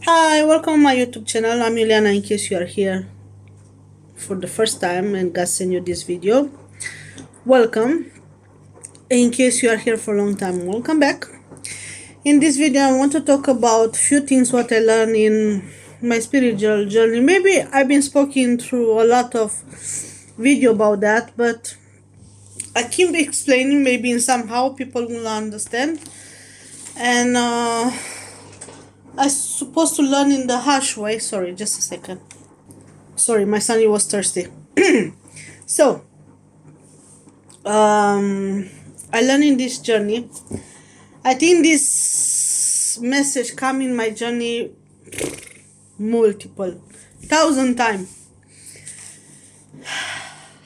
Hi, welcome to my YouTube channel. I'm Juliana. In case you are here for the first time and God sent you this video, welcome. In case you are here for a long time, welcome back. In this video, I want to talk about few things what I learned in my spiritual journey. Maybe I've been speaking through a lot of video about that, but I keep explaining. Maybe in somehow people will understand. And I supposed to learn in the harsh way. Sorry, just a second. Sorry, my son, he was thirsty. So, I learned in this journey. I think this message come in my journey multiple, thousand times.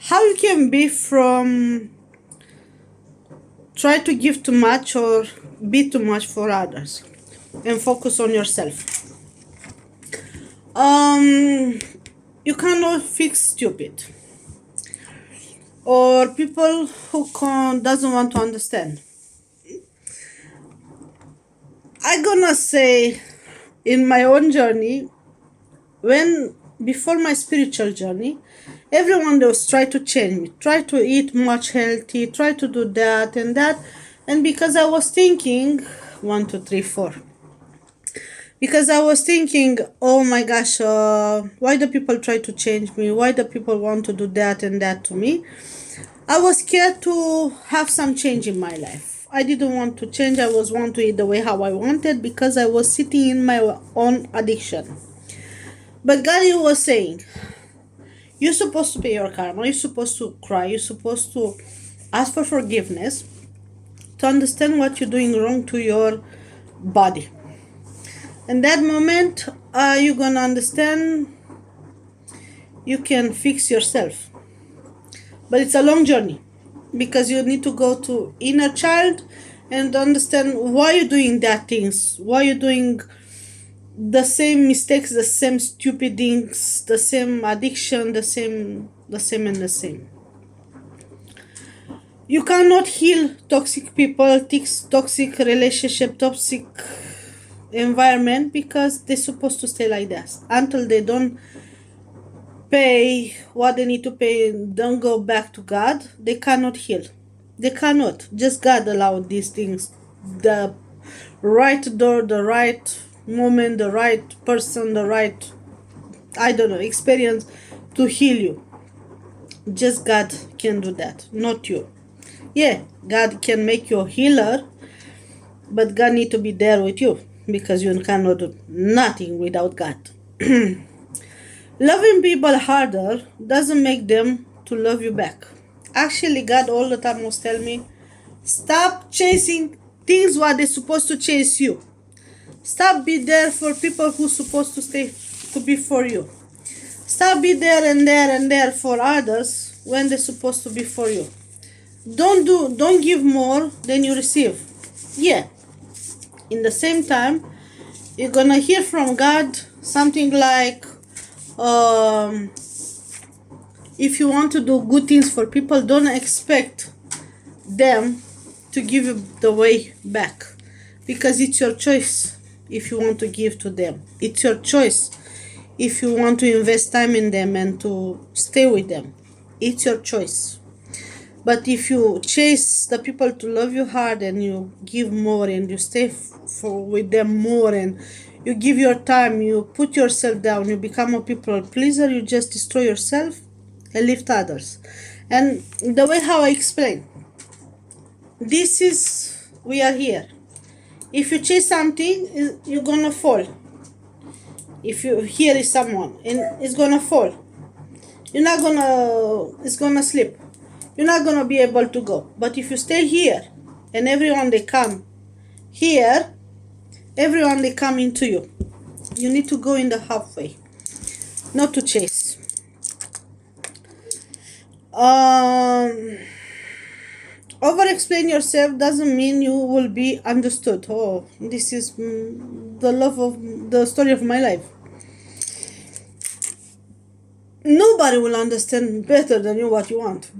How you can be from try to give too much or be too much for others and focus on yourself. You cannot fix stupid or people who doesn't want to understand. I gonna say in my own journey, before my spiritual journey, everyone was try to change me, try to eat much healthy, try to do that and that, and because I was thinking 1 2 3 4, because I was thinking, oh my gosh, why do people try to change me, why do people want to do that and that to me. I was scared to have some change in my life. I didn't want to change. I was want to eat the way how I wanted because I was sitting in my own addiction. But God was saying, you're supposed to pay your karma. You're supposed to cry. You're supposed to ask for forgiveness to understand what you're doing wrong to your body. In that moment, you're going to understand you can fix yourself. But it's a long journey because you need to go to inner child and understand why you're doing that things, why you're doing the same mistakes, the same stupid things, the same addiction, the same. You cannot heal toxic people, toxic relationship, toxic environment because they're supposed to stay like that until they don't pay what they need to pay and don't go back to God. They cannot heal. They cannot. Just God allowed these things. The right door, the right moment, the right person, the right, I don't know, experience to heal you. Just God can do that, not you. Yeah, God can make you a healer, but God need to be there with you because you cannot do nothing without God. Loving people harder doesn't make them to love you back. Actually, God all the time was telling me, stop chasing things what they're supposed to chase you. Stop be there for people who's supposed to stay to be for you. Stop be there and there and there for others when they're supposed to be for you. Don't give more than you receive. Yeah. In the same time, you're gonna hear from God something like, if you want to do good things for people, don't expect them to give you the way back, because it's your choice. If you want to give to them, it's your choice. If you want to invest time in them and to stay with them, it's your choice. But if you chase the people to love you hard and you give more and you stay with them more and you give your time, you put yourself down, you become a people pleaser, you just destroy yourself and lift others. And the way how I explain, this is, we are here. If you chase something, you're gonna fall. If you here is someone and it's gonna fall, you're not gonna, it's gonna slip. You're not gonna be able to go. But if you stay here and everyone they come here, everyone they come into you. You need to go in the halfway, not to chase. Over explain yourself doesn't mean you will be understood. Oh, this is the love of the story of my life. Nobody will understand better than you what you want.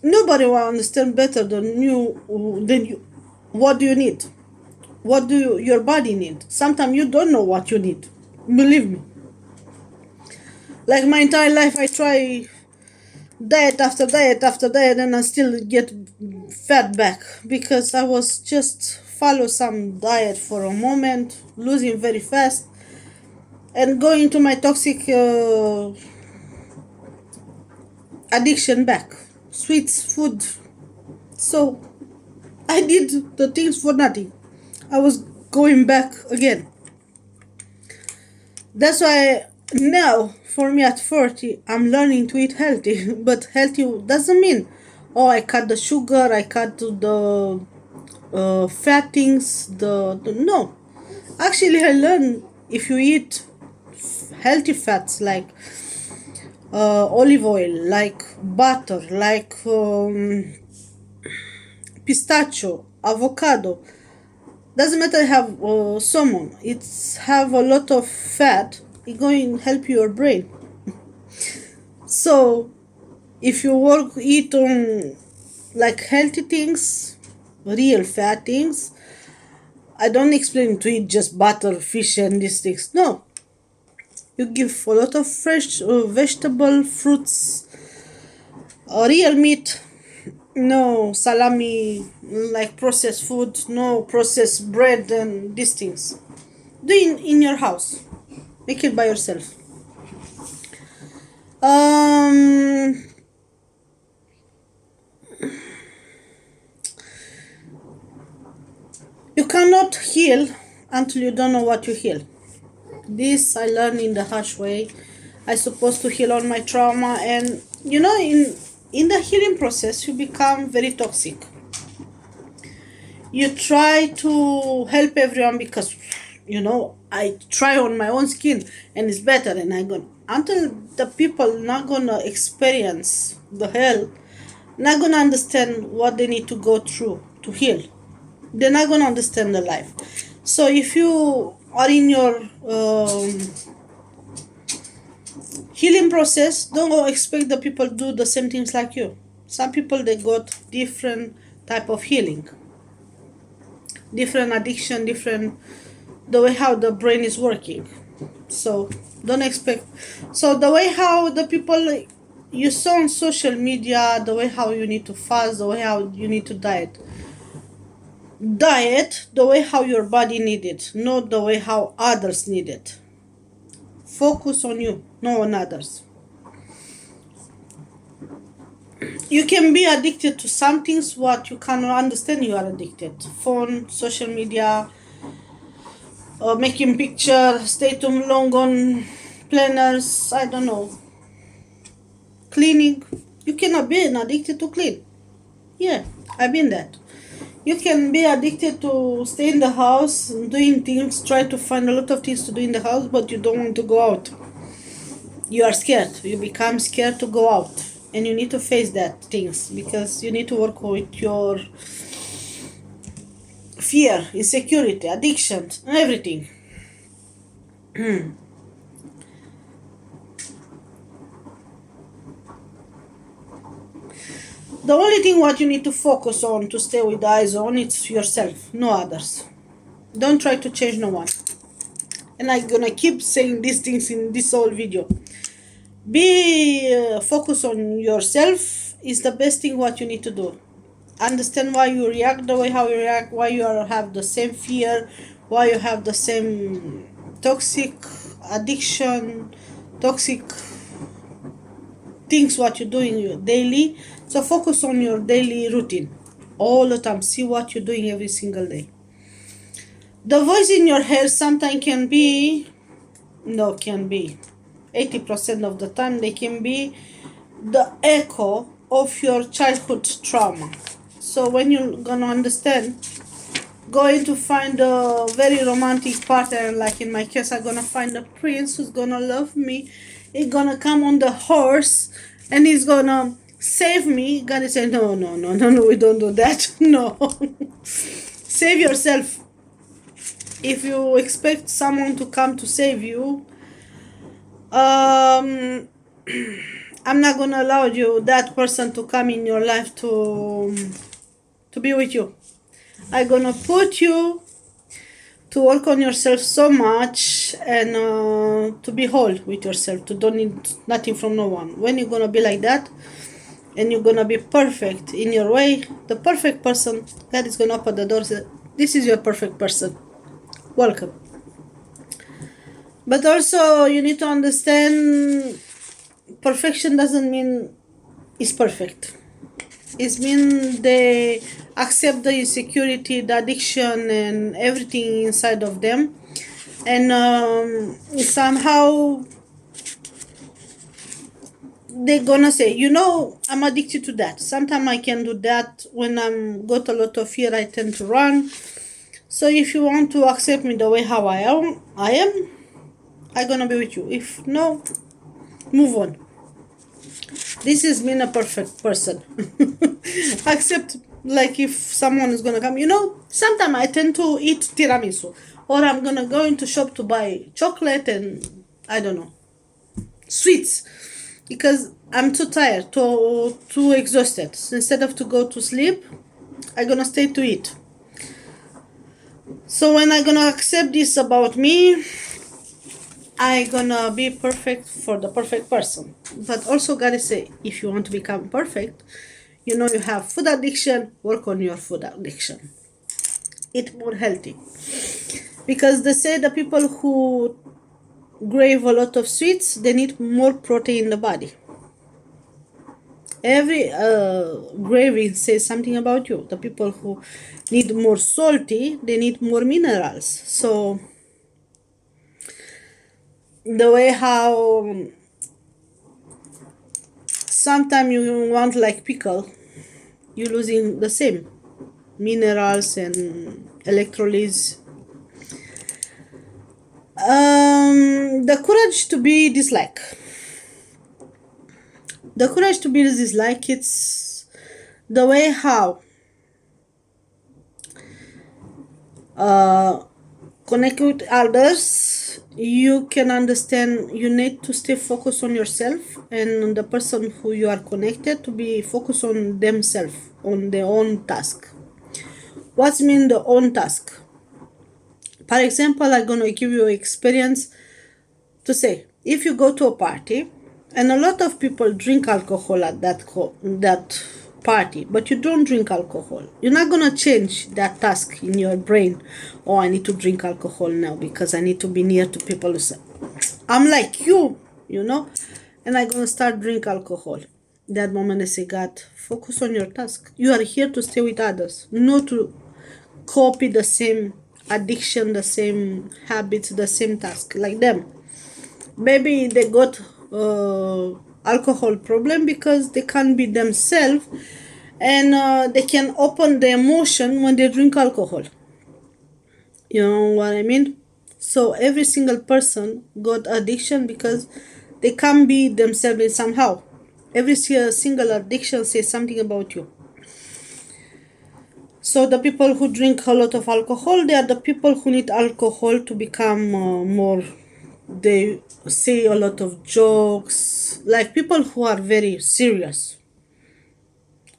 Nobody will understand better than you what do you need, what do your body need. Sometimes you don't know what you need. Believe me. Like my entire life, I try diet after diet after diet, and I still get fat back because I was just follow some diet for a moment, losing very fast, and going to my toxic addiction back. Sweets, food. So I did the things for nothing. I was going back again. That's why now, for me at 40, I'm learning to eat healthy. But healthy doesn't mean, oh, I cut the sugar, I cut the fat things. No. Actually, I learned if you eat healthy fats like olive oil, like butter, like pistachio, avocado. Doesn't matter have salmon. It's have a lot of fat. It's going to help your brain. So if you eat on like healthy things, real fat things, I don't explain to eat just butter, fish, and these things. No, you give a lot of fresh vegetable, fruits, real meat. No salami, like processed food. No processed bread and these things. Do it in your house. Make it by yourself. Um, you cannot heal until you don't know what you heal. This I learned in the harsh way. I supposed to heal all my trauma, and in the healing process you become very toxic. You try to help everyone because I try on my own skin and it's better, and I go until the people not gonna experience the hell, not gonna understand what they need to go through to heal. They're not gonna understand the life. So if you are in your healing process, don't expect the people to do the same things like you. Some people they got different type of healing, different addiction, different the way how the brain is working. So don't expect. So the way how the people you saw on social media, the way how you need to fast, the way how you need to diet the way how your body need it, not the way how others need it. Focus on you, not on others. You can be addicted to some things what you cannot understand you are addicted. Phone, social media, making picture, stay too long on planners, I don't know, cleaning. You cannot be addicted to clean. Yeah, I've been that. You can be addicted to stay in the house doing things, try to find a lot of things to do in the house, but you don't want to go out. You are scared. You become scared to go out. And you need to face that things because you need to work with your fear, insecurity, addiction, and everything. The only thing what you need to focus on to stay with the eyes on it's yourself, no others. Don't try to change no one. And I'm gonna keep saying these things in this whole video. Be focus on yourself is the best thing what you need to do. Understand why you react the way how you react, why you have the same fear, why you have the same toxic addiction, toxic things what you're doing daily. So focus on your daily routine all the time. See what you're doing every single day. The voice in your head sometimes can be 80% of the time they can be the echo of your childhood trauma. So when you're gonna understand, going to find a very romantic partner, like in my case I'm gonna find a prince who's gonna love me, he's gonna come on the horse and he's gonna save me. God is saying no, we don't do that. No. Save yourself. If you expect someone to come to save you, I'm not gonna allow you that person to come in your life to be with you. I'm gonna put you to work on yourself so much and to be whole with yourself, to don't need nothing from no one. When you're gonna be like that and you're gonna be perfect in your way, the perfect person, God is gonna open the door and say, this is your perfect person, welcome. But also you need to understand perfection doesn't mean it's perfect. It means they accept the insecurity, the addiction, and everything inside of them, and somehow they're gonna say, I'm addicted to that. Sometimes I can do that. When I'm got a lot of fear, I tend to run. So if you want to accept me the way how I'm gonna be with you. If no, move on. This is mean a perfect person. Except like if someone is gonna come, sometimes I tend to eat tiramisu, or I'm gonna go into shop to buy chocolate and I don't know, sweets, because I'm too tired, too exhausted. So instead of to go to sleep, I'm gonna stay to eat. So when I'm gonna accept this about me, I gonna be perfect for the perfect person. But also gotta say, if you want to become perfect, you have food addiction, work on your food addiction. Eat more healthy. Because they say the people who crave a lot of sweets, they need more protein in the body. Every craving says something about you. The people who need more salty, they need more minerals. So the way how sometimes you want like pickle, you're losing the same minerals and electrolytes. The courage to be disliked. The courage to be disliked, it's the way how connect with others. You can understand you need to stay focused on yourself and on the person who you are connected, to be focused on themselves, on their own task. What's mean the own task? For example, I'm gonna give you experience to say, if you go to a party and a lot of people drink alcohol at that party, but you don't drink alcohol, you're not gonna change that task in your brain. Oh, I need to drink alcohol now because I need to be near to people who say, I'm like you, and I'm gonna start drink alcohol. That moment I say, God, focus on your task. You are here to stay with others, not to copy the same addiction, the same habits, the same task like them. Maybe they got alcohol problem because they can't be themselves, and they can open the emotion when they drink alcohol. You know what I mean? So every single person got addiction because they can't be themselves somehow. Every single addiction says something about you. So the people who drink a lot of alcohol, they are the people who need alcohol to become more. They say a lot of jokes, like people who are very serious.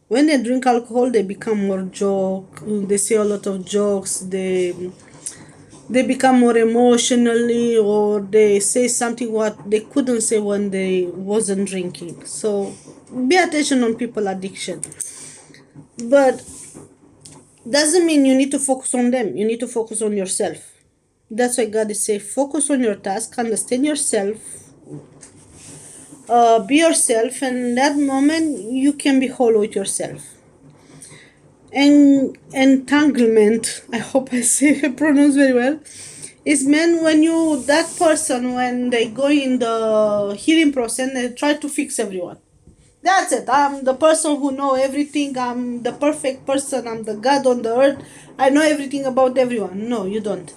When they drink alcohol, they become more joke. They say a lot of jokes. They become more emotionally, or they say something what they couldn't say when they wasn't drinking. So be attention on people addiction. But doesn't mean you need to focus on them. You need to focus on yourself. That's why God is saying, focus on your task, understand yourself, be yourself, and in that moment you can be whole with yourself. And entanglement, I hope I pronounce very well, is meant when that person, when they go in the healing process, they try to fix everyone. That's it. I'm the person who know everything. I'm the perfect person. I'm the God on the earth. I know everything about everyone. No, you don't.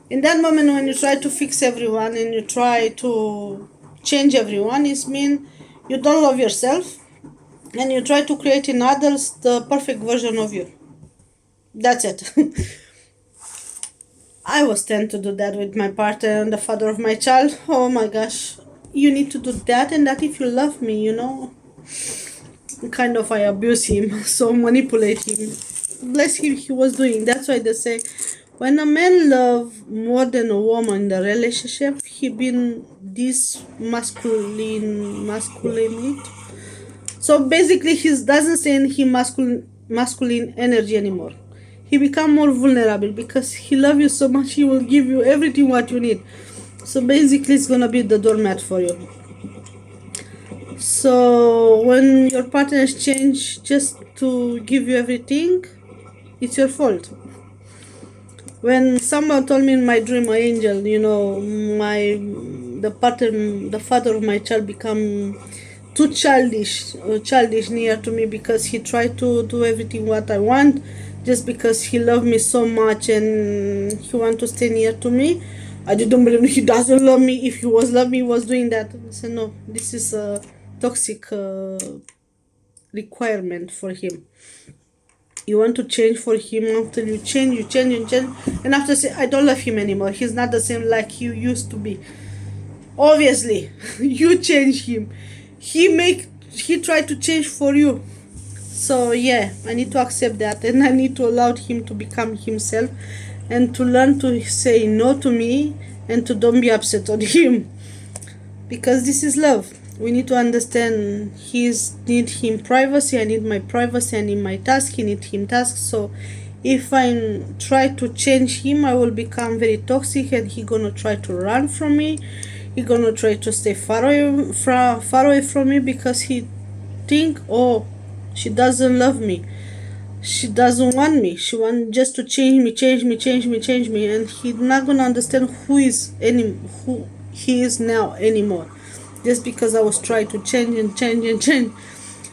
In that moment when you try to fix everyone and you try to change everyone, it means you don't love yourself and you try to create in others the perfect version of you. That's it. I was tend to do that with my partner and the father of my child. Oh my gosh, you need to do that and that if you love me, kind of I abuse him, so manipulate him. Bless him, he was doing. That's why they say When a man love more than a woman in the relationship, he been this masculine. So basically, he doesn't send him masculine energy anymore. He become more vulnerable because he love you so much. He will give you everything what you need. So basically, it's gonna be the doormat for you. So when your partners change just to give you everything, it's your fault. When someone told me in my dream, my angel, the father of my child become too childish near to me because he tried to do everything what I want, just because he loved me so much and he want to stay near to me. I didn't believe he doesn't love me. If he was love me, he was doing that. I said no, this is a toxic requirement for him. You want to change for him. After you change, and after say I don't love him anymore, he's not the same like you used to be. Obviously you change him, he tried to change for you. So yeah, I need to accept that, and I need to allow him to become himself and to learn to say no to me and to don't be upset on him, because this is love. We need to understand he's need him privacy, I need my privacy, I need my task, he need him task. So if I try to change him, I will become very toxic and he gonna try to run from me. He gonna try to stay far away from me because he think, oh, she doesn't love me, she doesn't want me, she want just to change me, and he's not gonna understand who he is now anymore, just because I was trying to change.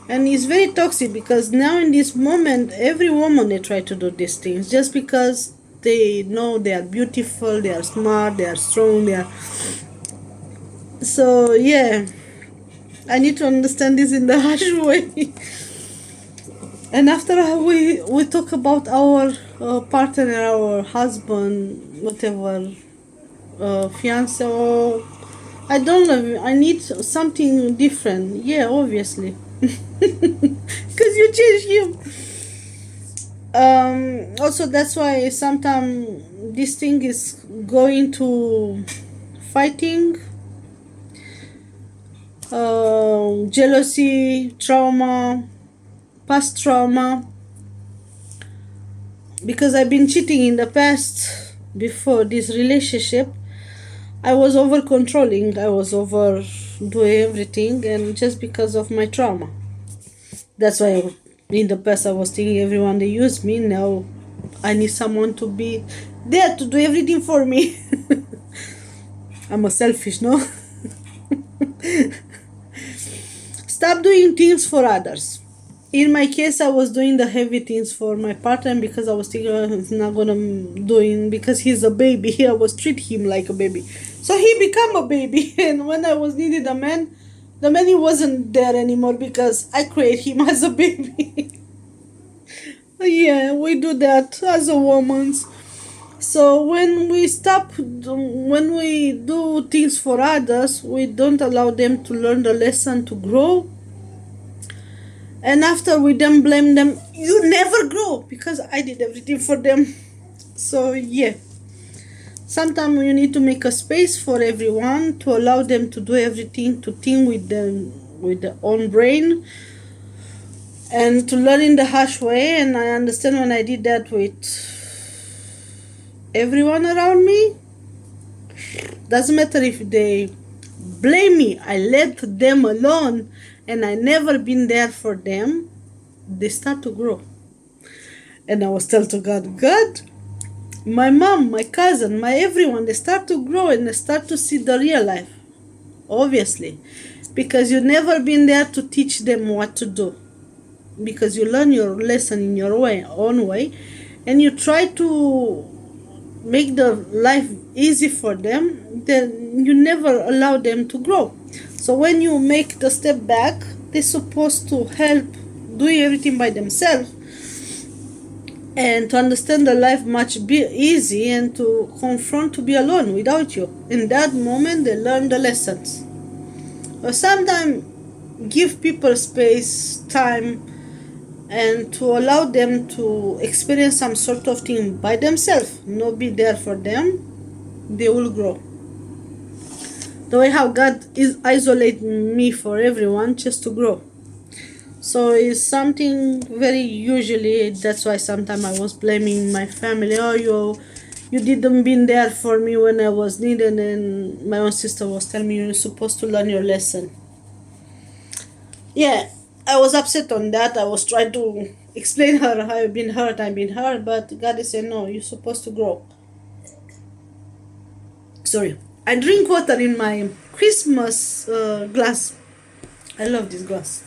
And it's very toxic because now in this moment, every woman they try to do these things just because they know they are beautiful, they are smart, they are strong, they are. So yeah, I need to understand this in the harsh way. And after we talk about our partner, our husband, whatever, fiance, or I don't know, I need something different. Yeah, obviously. Because you change him. Also, that's why sometimes this thing is going to fighting, jealousy, trauma, past trauma. Because I've been cheating in the past before this relationship. I was over controlling, I was over doing everything, and just because of my trauma. That's why in the past I was thinking everyone they use me. Now I need someone to be there to do everything for me. I'm a selfish, no? Stop doing things for others. In my case, I was doing the heavy things for my partner because I was thinking, oh, he's not gonna doing because he's a baby. I was treat him like a baby, so he become a baby. And when I was needed a man, the man he wasn't there anymore because I create him as a baby. Yeah, we do that as a woman. So when when we do things for others, we don't allow them to learn the lesson, to grow. And after we then blame them, you never grow because I did everything for them. So yeah, sometimes you need to make a space for everyone, to allow them to do everything, to think with their own brain, and to learn in the harsh way. And I understand when I did that with everyone around me, doesn't matter if they blame me, I let them alone and I never been there for them, they start to grow. And I was telling to God, my mom, my cousin, my everyone, they start to grow and they start to see the real life. Obviously, because you never been there to teach them what to do, because you learn your lesson in your own way, and you try to make the life easy for them, then you never allow them to grow. So when you make the step back, they're supposed to help doing everything by themselves and to understand the life much be easy and to confront to be alone without you. In that moment they learn the lessons. Or sometimes give people space, time, and to allow them to experience some sort of thing by themselves, not be there for them, they will grow. The way how God is isolate me for everyone just to grow. So it's something very usually, that's why sometimes I was blaming my family. Oh, you didn't been there for me when I was needed, and my own sister was telling me you're supposed to learn your lesson. Yeah, I was upset on that. I was trying to explain her I've been hurt, but God is saying no, you're supposed to grow. Sorry. I drink water in my Christmas glass. I love this glass.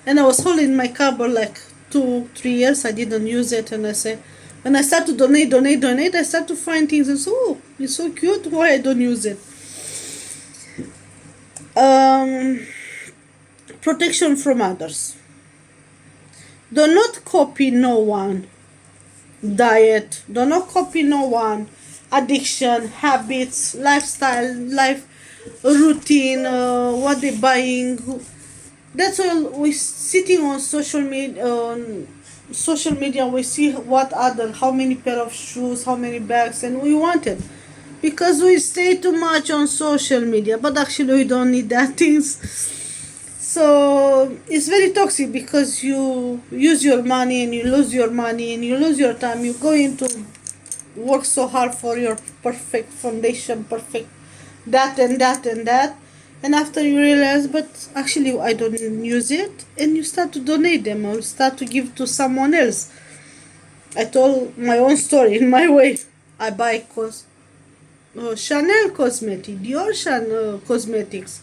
And I was holding my cupboard like 2 3 years. I didn't use it, and I said, when I start to donate, I start to find things and so, oh, it's so cute. Why I don't use it? Um, Protection from others. Do not copy no one diet. Do not copy no one addiction, habits, lifestyle, life routine, what they buying. That's all. We sitting on social media. We see what other, how many pair of shoes, how many bags, and we want it because we stay too much on social media. But actually, we don't need that things. So it's very toxic because you use your money and you lose your money and you lose your time. You go into work so hard for your perfect foundation, perfect that and that and that, and after you realize, but actually I don't use it, and you start to donate them or start to give to someone else. I told my own story in my way. I buy Chanel cosmetic, Dior Chanel cosmetics,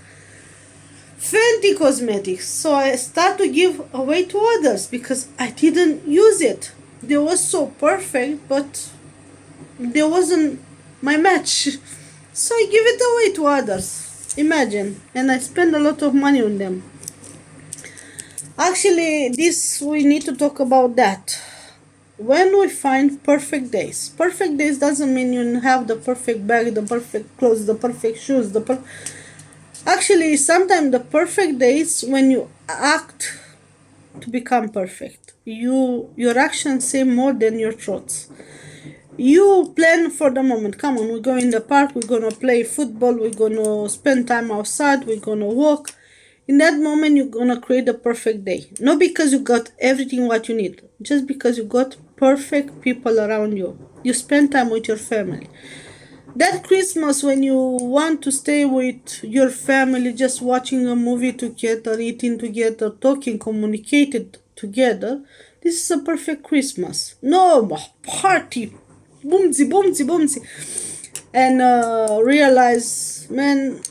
Fenty cosmetics. So I start to give away to others because I didn't use it. They were so perfect, but there wasn't my match. So I give it away to others. Imagine. And I spend a lot of money on them. Actually, this we need to talk about that. When we find perfect days doesn't mean you have the perfect bag, the perfect clothes, the perfect shoes, actually sometimes the perfect days when you act to become perfect. Your actions say more than your thoughts. You plan for the moment. Come on, we go in the park, we're gonna play football, we're gonna spend time outside, we're gonna walk. In that moment, you're gonna create a perfect day. Not because you got everything what you need, just because you got perfect people around you. You spend time with your family. That Christmas, when you want to stay with your family, just watching a movie together, eating together, talking, communicated together, this is a perfect Christmas. No party, boomsy, boomsy, boomsy, and realize, man,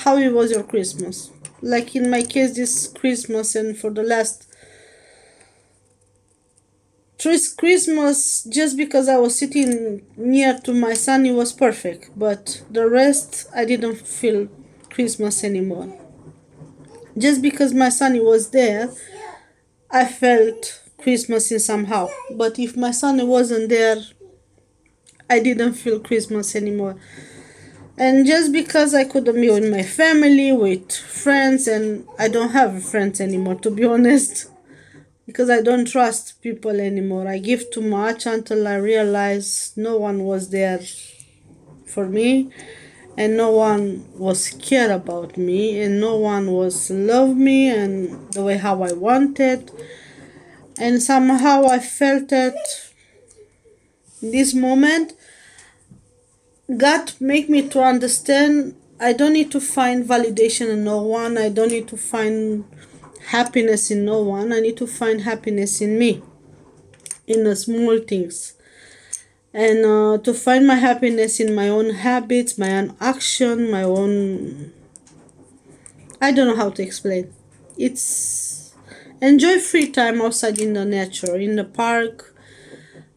how it was your Christmas. Like in my case, this Christmas, and for the last Christmas, just because I was sitting near to my son, it was perfect. But the rest, I didn't feel Christmas anymore. Just because my son was there, I felt Christmas in somehow. But if my son wasn't there, I didn't feel Christmas anymore. And just because I couldn't be with my family, with friends, and I don't have friends anymore, to be honest, because I don't trust people anymore. I give too much until I realize no one was there for me, and no one was care about me, and no one was love me and the way how I wanted. And somehow I felt that in this moment God make me to understand I don't need to find validation in no one. I don't need to find happiness in no one. I need to find happiness in me, in the small things. And to find my happiness in my own habits, my own action, my own. I don't know how to explain. It's enjoy free time outside in the nature, in the park.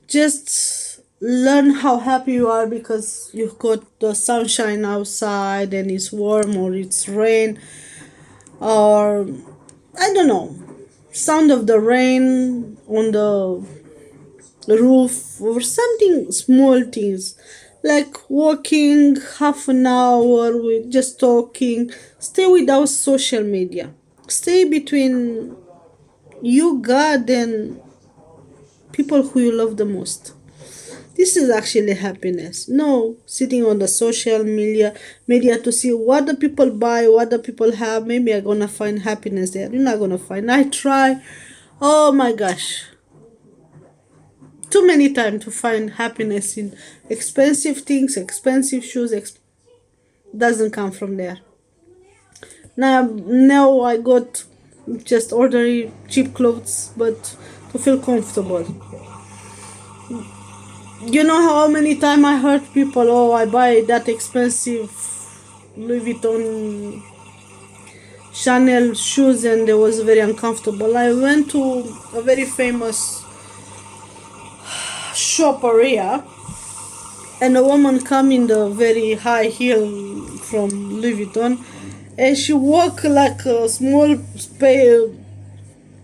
Just learn how happy you are because you've got the sunshine outside and it's warm or it's rain, or I don't know, sound of the rain on the roof, or something small things like walking half an hour with just talking. Stay without social media. Stay between you, God, and people who you love the most. This is actually happiness. No sitting on the social media to see what the people buy, what the people have. Maybe I'm gonna find happiness there. You're not gonna find. I try. Oh my gosh. Too many times to find happiness in expensive things, expensive shoes, doesn't come from there. Now I got just ordinary cheap clothes, but to feel comfortable. You know how many times I heard people, oh, I buy that expensive Louis Vuitton Chanel shoes and it was very uncomfortable. I went to a very famous shop area and a woman come in the very high heel from Louis Vuitton and she walk like a small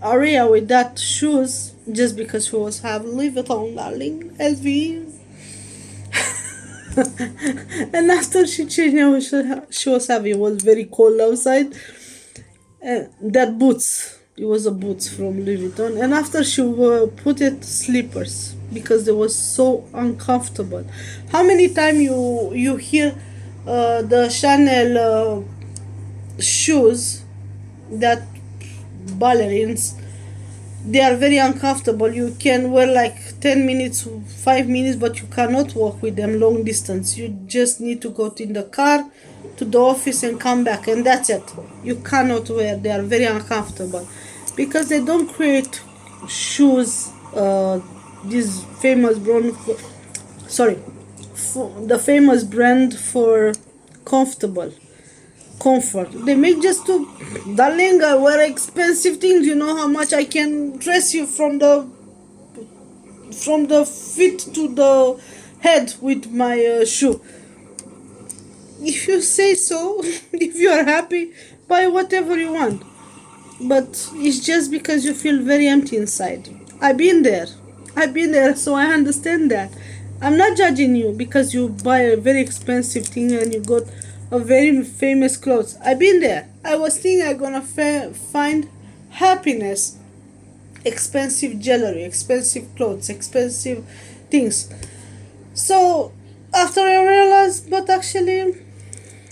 area with that shoes just because she was have Louis Vuitton, darling, LV. And after she changed, she was having, it was very cold outside. That boots, it was a boots from Louis Vuitton. And after she put it slippers because they was so uncomfortable. How many times you hear the Chanel shoes that ballerines, they are very uncomfortable. You can wear like 10 minutes, 5 minutes, but you cannot walk with them long distance. You just need to go in the car to the office and come back, and that's it. You cannot wear, they are very uncomfortable because they don't create shoes, this famous brand, sorry, the famous brand for comfortable comfort. They make just to, darling, I wear expensive things. You know how much I can dress you from the feet to the head with my shoe. If you say so, if you are happy, buy whatever you want. But it's just because you feel very empty inside. I've been there, so I understand that. I'm not judging you because you buy a very expensive thing and you got a very famous clothes. I've been there. I was thinking I'm gonna find happiness, expensive jewelry, expensive clothes, expensive things. So after I realized, but actually,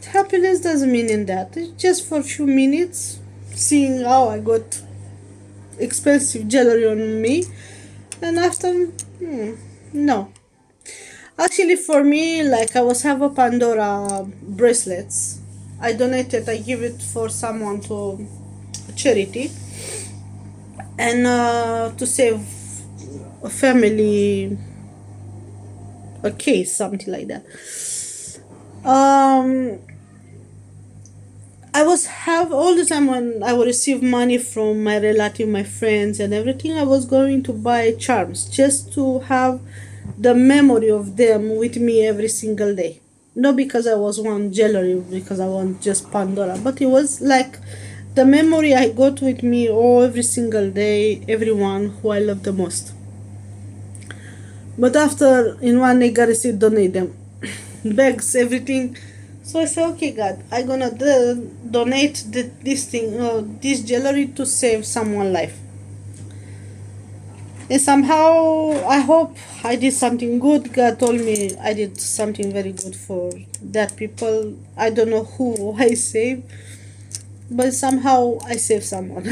happiness doesn't mean in that. It's just for a few minutes, seeing how I got expensive jewelry on me, and after, no. Actually, for me, like I was have a Pandora bracelets. I donated. I give it for someone to charity and to save a family, a case, something like that. I was have all the time when I would receive money from my relative, my friends, and everything. I was going to buy charms just to have the memory of them with me every single day. Not because I was one jewelry, because I want just Pandora, but it was like the memory I got with me all every single day, everyone who I love the most. But after in one day, God said, donate them, bags, everything. So I said, okay, God, I'm gonna donate this thing, this jewelry to save someone's life. And somehow I hope I did something good. God told me I did something very good for that people. I don't know who I saved, but somehow I saved someone.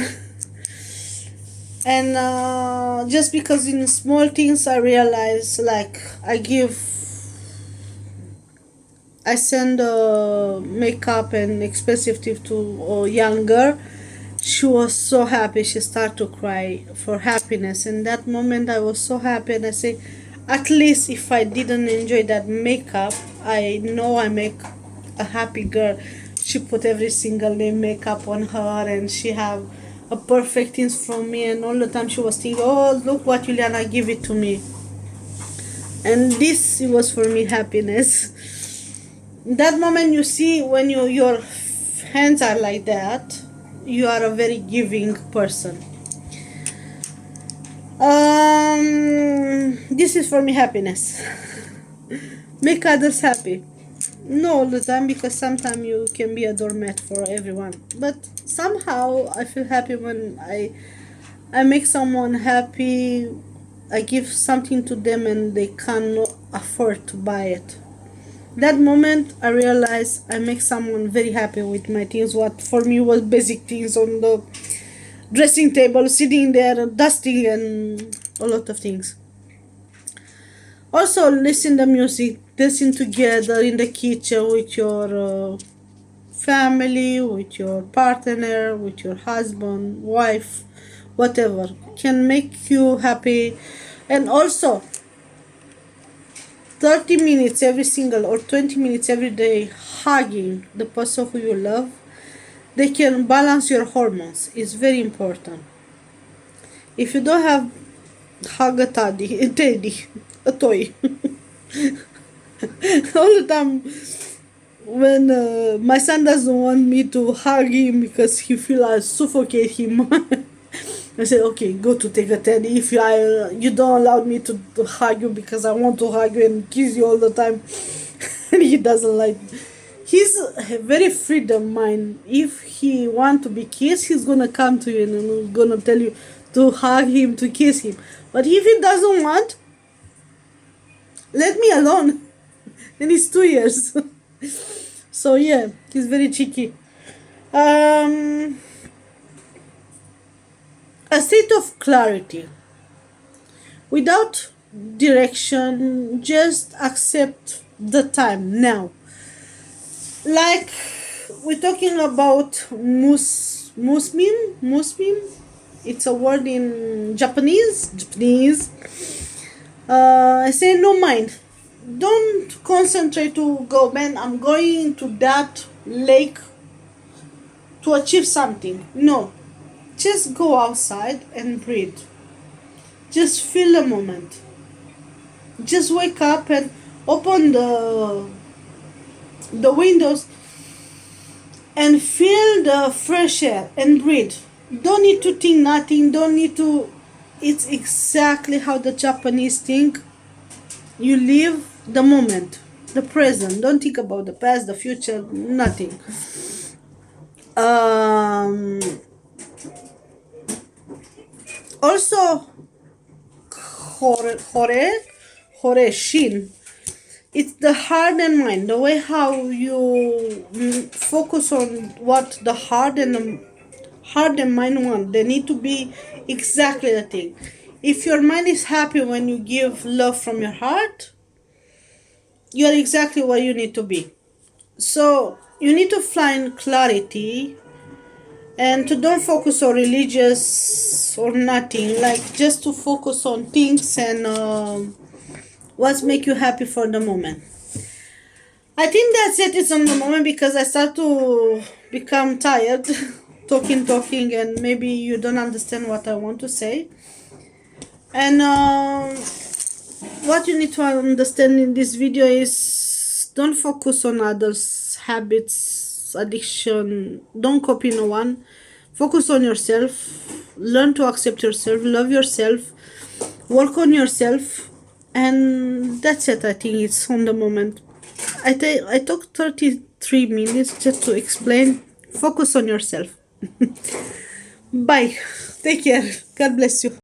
And just because in small things I realize, like I send makeup and expensive tips to a young girl. She was so happy. She started to cry for happiness. In that moment, I was so happy, and I say, at least if I didn't enjoy that makeup, I know I make a happy girl. She put every single day makeup on her, and she have a perfect things from me. And all the time she was thinking, oh, look what Juliana give it to me. And this it was for me happiness. That moment, you see, when your hands are like that, you are a very giving person. This is for me happiness. Make others happy. Not all the time, because sometimes you can be a doormat for everyone. But somehow I feel happy when I make someone happy, I give something to them and they cannot afford to buy it. That moment I realize I make someone very happy with my things, what for me was basic things on the dressing table, sitting there, dusting and a lot of things. Also listen to music, listen together in the kitchen with your family, with your partner, with your husband, wife, whatever can make you happy. And also 30 minutes every single or 20 minutes every day hugging the person who you love, they can balance your hormones. It's very important. If you don't have, hug a teddy, a toy. All the time when my son doesn't want me to hug him because he feel I suffocate him. I said, okay, go to take a teddy. If you don't allow me to hug you because I want to hug you and kiss you all the time, and he doesn't like. He's very freedom mind. If he want to be kissed, he's gonna come to you and he's gonna tell you to hug him, to kiss him. But if he doesn't want, let me alone. And he's 2 years. So yeah, he's very cheeky. A state of clarity without direction, just accept the time now. Like we're talking about musmim, it's a word in Japanese. I say no mind, don't concentrate to go, man, I'm going to that lake to achieve something. No, just go outside and breathe. Just feel the moment. Just wake up and open the windows and feel the fresh air and breathe. Don't need to think nothing, don't need to. It's exactly how the Japanese think. You live the moment, the present. Don't think about the past, the future, nothing. Also, shin. It's the heart and mind. The way how you focus on what the heart and mind want. They need to be exactly the thing. If your mind is happy when you give love from your heart, you are exactly where you need to be. So you need to find clarity and to don't focus on religious or nothing, like just to focus on things and what's make you happy for the moment. I think that's it. It's on the moment because I start to become tired talking and maybe you don't understand what I want to say. And what you need to understand in this video is don't focus on others' habits, addiction. Don't copy no one. Focus on yourself. Learn to accept yourself. Love yourself. Work on yourself. And that's it. I think it's on the moment. I took 33 minutes just to explain. Focus on yourself. Bye. Take care. God bless you.